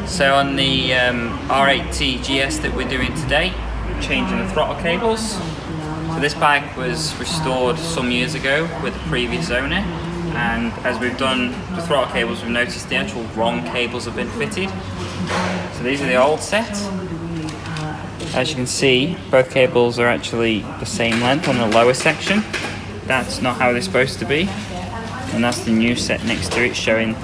So on the R8T GS that we're doing today, we're changing the throttle cables. So this bike was restored some years ago with the previous owner, and as we've done the throttle cables, we've noticed the actual wrong cables have been fitted. So these are the old set. As you can see, both cables are actually the same length on the lower section. That's not how they're supposed to be, and that's the new set next to it, showing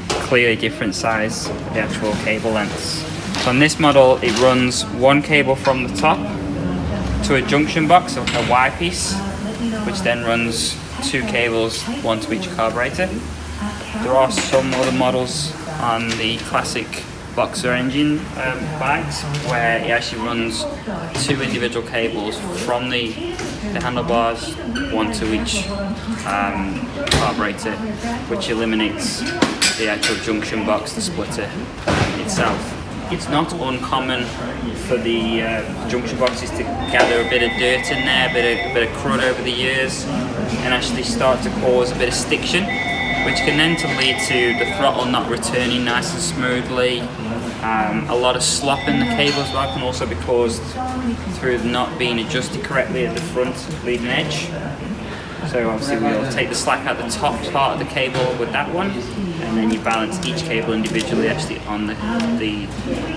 clearly different size of the actual cable lengths. So on this model, it runs one cable from the top to a junction box, a Y piece, which then runs two cables, one to each carburetor. There are some other models on the classic boxer engine bikes where it actually runs two individual cables from the handlebars, one to each carburetor, which eliminates the actual junction box, the splitter itself. It's not uncommon for the junction boxes to gather a bit of dirt in there, a bit of crud over the years, and actually start to cause a bit of stiction, which can then lead to the throttle not returning nice and smoothly. A lot of slop in the cable as well can also be caused through not being adjusted correctly at the front leading edge. So obviously we'll take the slack out the top part of the cable with that one, and then you balance each cable individually actually on the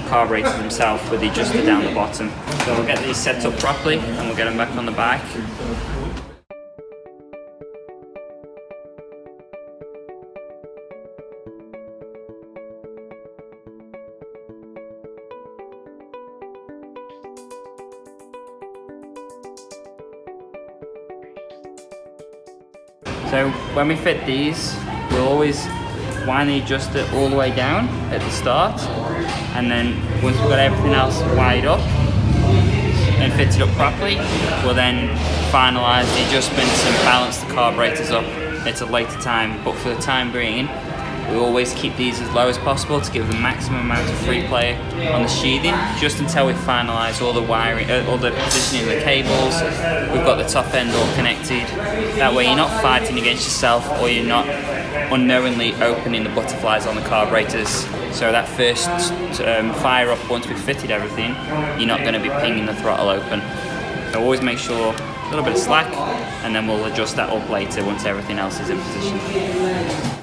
carburetor themselves with the adjuster down the bottom. So we'll get these set up properly and we'll get them back on the bike. So when we fit these, we'll always wind the adjuster all the way down at the start, and then once we've got everything else wired up and fitted up properly, we'll then finalise the adjustments and balance the carburetors up at a later time. But for the time being, we always keep these as low as possible to give the maximum amount of free play on the sheathing, just until we finalise all the wiring, all the positioning of the cables. We've got the top end all connected. That way you're not fighting against yourself, or you're not unknowingly opening the butterflies on the carburetors. So that first fire up, once we've fitted everything, you're not going to be pinging the throttle open. So always make sure a little bit of slack, and then we'll adjust that up later once everything else is in position.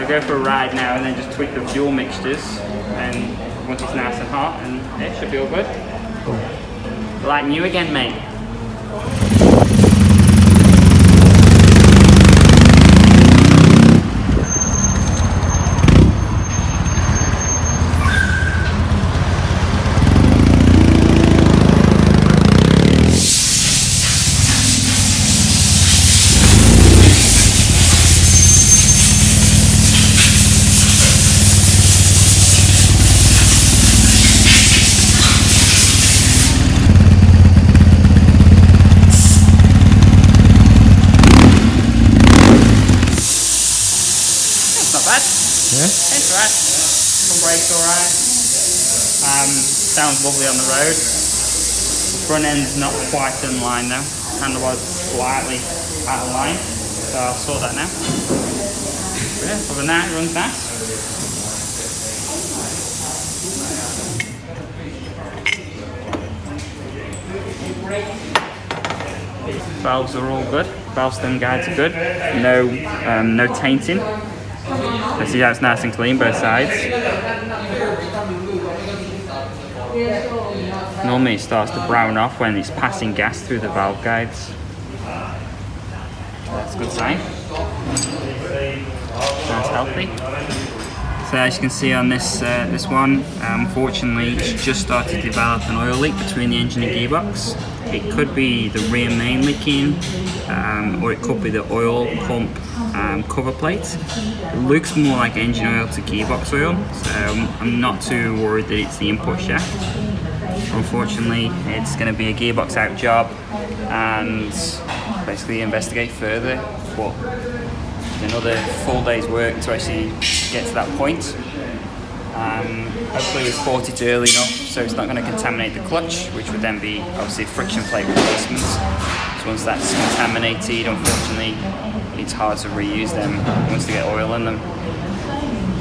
Go for a ride now and then just tweak the fuel mixtures, and once it's nice and hot, and it should be all good. Like new again, mate. Yeah? It's right. Front brake's alright. Sounds lovely on the road. Front end's not quite in line though. Handlebars slightly out of line. So I'll sort that now. But yeah, other than that, it runs nice. Valves are all good. Valve stem guides are good. No tainting. Let's see how it's nice and clean both sides. Normally it starts to brown off when it's passing gas through the valve guides. That's a good sign. Nice healthy. So as you can see on this one, unfortunately it's just started to develop an oil leak between the engine and gearbox. It could be the rear main leaking, or it could be the oil pump cover plate. It looks more like engine oil to gearbox oil, so I'm not too worried that it's the input shaft. Unfortunately, it's going to be a gearbox out job and basically investigate further. But another full day's work to actually get to that point. Hopefully we've caught it early enough so it's not going to contaminate the clutch, which would then be obviously friction plate replacement. So once that's contaminated, unfortunately it's hard to reuse them once they get oil in them.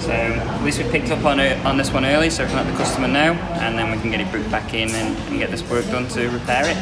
So at least we picked up on this one early, so we can let the customer know, and then we can get it booked back in and get this work done to repair it.